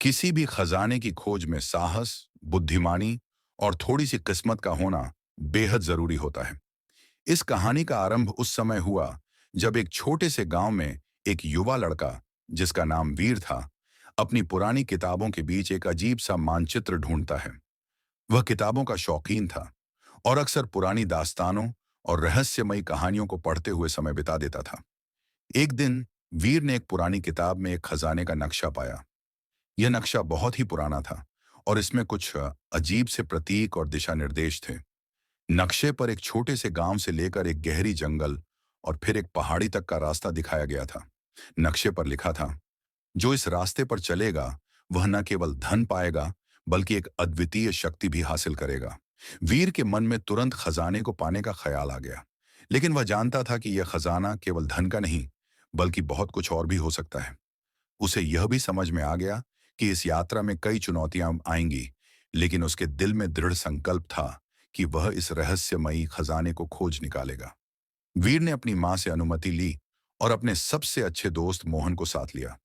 किसी भी खजाने की खोज में साहस, बुद्धिमानी और थोड़ी सी किस्मत का होना बेहद जरूरी होता है। इस कहानी का आरंभ उस समय हुआ जब एक छोटे से गांव में एक युवा लड़का, जिसका नाम वीर था, अपनी पुरानी किताबों के बीच एक अजीब सा मानचित्र ढूंढता है। वह किताबों का शौकीन था और अक्सर पुरानी दास्तानों और रहस्यमयी कहानियों को पढ़ते हुए समय बिता देता था। एक दिन वीर ने एक पुरानी किताब में एक खजाने का नक्शा पाया। यह नक्शा बहुत ही पुराना था और इसमें कुछ अजीब से प्रतीक और दिशा निर्देश थे। नक्शे पर एक छोटे से गांव से लेकर एक गहरी जंगल और फिर एक पहाड़ी तक का रास्ता दिखाया गया था। नक्शे पर लिखा था, जो इस रास्ते पर चलेगा वह न केवल धन पाएगा बल्कि एक अद्वितीय शक्ति भी हासिल करेगा। वीर के मन में तुरंत खजाने को पाने का ख्याल आ गया, लेकिन वह जानता था कि यह खजाना केवल धन का नहीं बल्कि बहुत कुछ और भी हो सकता है। उसे यह भी समझ में आ गया कि इस यात्रा में कई चुनौतियां आएंगी, लेकिन उसके दिल में दृढ़ संकल्प था कि वह इस रहस्यमयी खजाने को खोज निकालेगा। वीर ने अपनी मां से अनुमति ली और अपने सबसे अच्छे दोस्त मोहन को साथ लिया।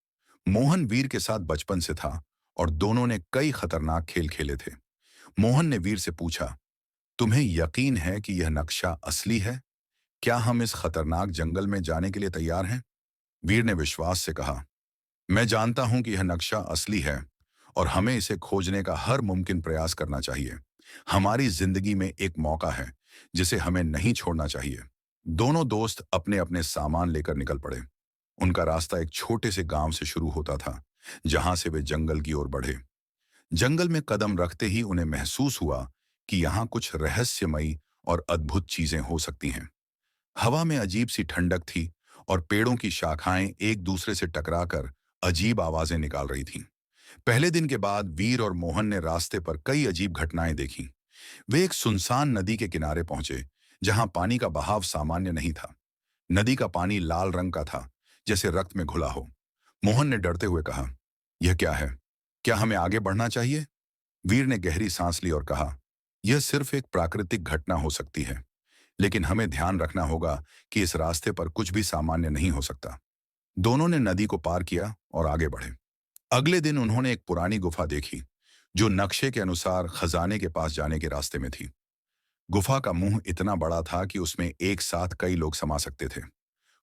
मोहन वीर के साथ बचपन से था और दोनों ने कई खतरनाक खेल खेले थे। मोहन ने वीर से पूछा, तुम्हें यकीन है कि यह नक्शा असली है? क्या हम इस खतरनाक जंगल में जाने के लिए तैयार हैं? वीर ने विश्वास से कहा, मैं जानता हूं कि यह नक्शा असली है और हमें इसे खोजने का हर मुमकिन प्रयास करना चाहिए। हमारी जिंदगी में एक मौका है जिसे हमें नहीं छोड़ना चाहिए। दोनों दोस्त अपने अपने सामान लेकर निकल पड़े। उनका रास्ता एक छोटे से गांव से शुरू होता था, जहां से वे जंगल की ओर बढ़े। जंगल में कदम रखते ही उन्हें महसूस हुआ कि यहाँ कुछ रहस्यमयी और अद्भुत चीजें हो सकती हैं। हवा में अजीब सी ठंडक थी और पेड़ों की शाखाएं एक दूसरे से टकराकर अजीब आवाजें निकाल रही थीं। पहले दिन के बाद वीर और मोहन ने रास्ते पर कई अजीब घटनाएं देखी। वे एक सुनसान नदी के किनारे पहुंचे, जहां पानी का बहाव सामान्य नहीं था। नदी का पानी लाल रंग का था, जैसे रक्त में घुला हो। मोहन ने डरते हुए कहा, यह क्या है? क्या हमें आगे बढ़ना चाहिए? वीर ने गहरी सांस ली और कहा, यह सिर्फ एक प्राकृतिक घटना हो सकती है, लेकिन हमें ध्यान रखना होगा कि इस रास्ते पर कुछ भी सामान्य नहीं हो सकता। दोनों ने नदी को पार किया और आगे बढ़े। अगले दिन उन्होंने एक पुरानी गुफा देखी, जो नक्शे के अनुसार खजाने के पास जाने के रास्ते में थी। गुफा का मुंह इतना बड़ा था कि उसमें एक साथ कई लोग समा सकते थे।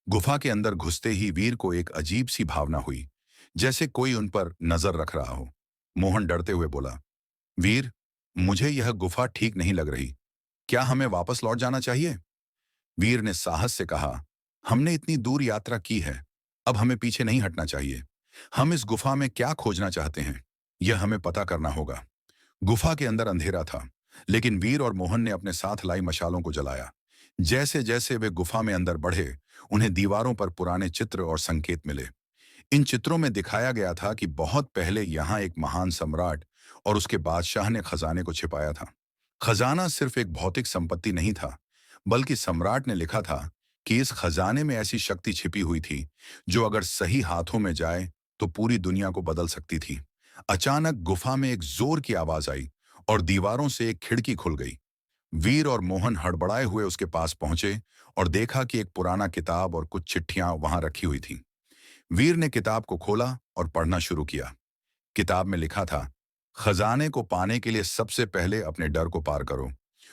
गुफा के अंदर घुसते ही वीर को एक अजीब सी भावना हुई, जैसे कोई उन पर नजर रख रहा हो। मोहन डरते हुए बोला, वीर, मुझे यह गुफा ठीक नहीं लग रही। क्या हमें वापस लौट जाना चाहिए? वीर ने साहस से कहा, हमने इतनी दूर यात्रा की है, अब हमें पीछे नहीं हटना चाहिए। हम इस गुफा में क्या खोजना चाहते हैं, यह हमें पता करना होगा। गुफा के अंदर अंधेरा था, लेकिन वीर और मोहन ने अपने साथ लाई मशालों को जलाया। जैसे जैसे वे गुफा में अंदर बढ़े, उन्हें दीवारों पर पुराने चित्र और संकेत मिले। इन चित्रों में दिखाया गया था कि बहुत पहले यहाँ एक महान सम्राट और उसके बादशाह ने खजाने को छिपाया था। खजाना सिर्फ एक भौतिक संपत्ति नहीं था, बल्कि सम्राट ने लिखा था कि इस खजाने में ऐसी शक्ति छिपी हुई थी जो अगर सही हाथों में जाए तो पूरी दुनिया को बदल सकती थी। अचानक गुफा में एक जोर की आवाज आई और दीवारों से एक खिड़की खुल गई। वीर और मोहन हड़बड़ाए हुए उसके पास पहुंचे और देखा कि एक पुराना किताब और कुछ चिट्ठियां वहां रखी हुई थीं। वीर ने किताब को खोला और पढ़ना शुरू किया। किताब में लिखा था, खजाने को पाने के लिए सबसे पहले अपने डर को पार करो।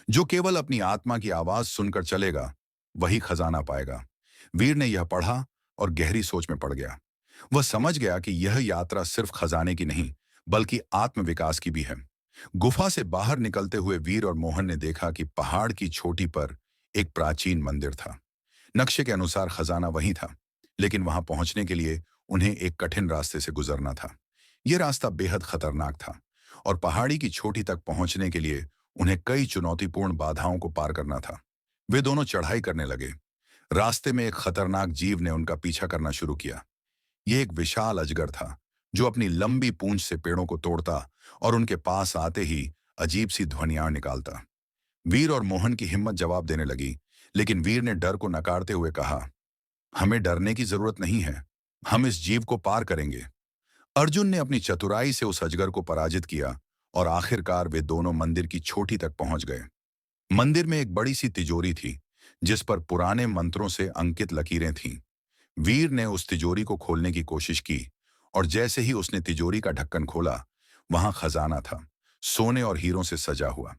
जो केवल अपनी आत्मा की आवाज सुनकर चलेगा, वही खजाना पाएगा। वीर ने यह पढ़ा और गहरी सोच में पड़ गया। वह समझ गया कि यह यात्रा सिर्फ खजाने की नहीं, बल्कि आत्मविकास की भी है। गुफा से बाहर निकलते हुए वीर और मोहन ने देखा कि पहाड़ की चोटी पर एक प्राचीन मंदिर था। नक्शे के अनुसार खजाना वहीं था, लेकिन वहां पहुंचने के लिए उन्हें एक कठिन रास्ते से गुजरना था। यह रास्ता बेहद खतरनाक था और पहाड़ी की चोटी तक पहुंचने के लिए उन्हें कई चुनौतीपूर्ण बाधाओं को पार करना था। वे दोनों चढ़ाई करने लगे। रास्ते में एक खतरनाक जीव ने उनका पीछा करना शुरू किया। यह एक विशाल अजगर था, जो अपनी लंबी पूंछ से पेड़ों को तोड़ता और उनके पास आते ही अजीब सी ध्वनियां निकालता। वीर और मोहन की हिम्मत जवाब देने लगी, लेकिन वीर ने डर को नकारते हुए कहा, हमें डरने की जरूरत नहीं है, हम इस जीव को पार करेंगे। अर्जुन ने अपनी चतुराई से उस अजगर को पराजित किया और आखिरकार वे दोनों मंदिर की चोटी तक पहुंच गए। मंदिर में एक बड़ी सी तिजोरी थी, जिस पर पुराने मंत्रों से अंकित लकीरें थीं। वीर ने उस तिजोरी को खोलने की कोशिश की और जैसे ही उसने तिजोरी का ढक्कन खोला, वहां खजाना था, सोने और हीरों से सजा हुआ।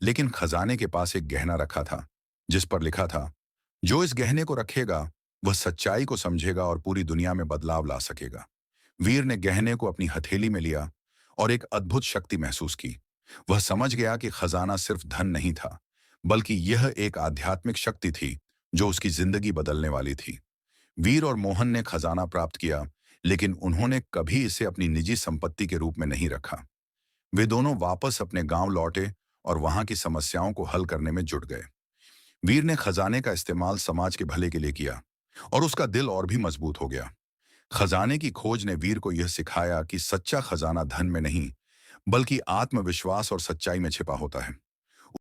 लेकिन खजाने के पास एक गहना रखा था, जिस पर लिखा था, जो इस गहने को रखेगा वह सच्चाई को समझेगा और पूरी दुनिया में बदलाव ला सकेगा। वीर ने गहने को अपनी हथेली में लिया और एक अद्भुत शक्ति महसूस की। वह समझ गया कि खजाना सिर्फ धन नहीं था, बल्कि यह एक आध्यात्मिक शक्ति थी जो उसकी जिंदगी बदलने वाली थी। वीर और मोहन ने खजाना प्राप्त किया, लेकिन उन्होंने कभी इसे अपनी निजी संपत्ति के रूप में नहीं रखा। वे दोनों वापस अपने गांव लौटे और वहां की समस्याओं को हल करने में जुट गए। वीर ने खजाने का इस्तेमाल समाज के भले के लिए किया और उसका दिल और भी मजबूत हो गया। खजाने की खोज ने वीर को यह सिखाया कि सच्चा खजाना धन में नहीं, बल्कि आत्मविश्वास और सच्चाई में छिपा होता है।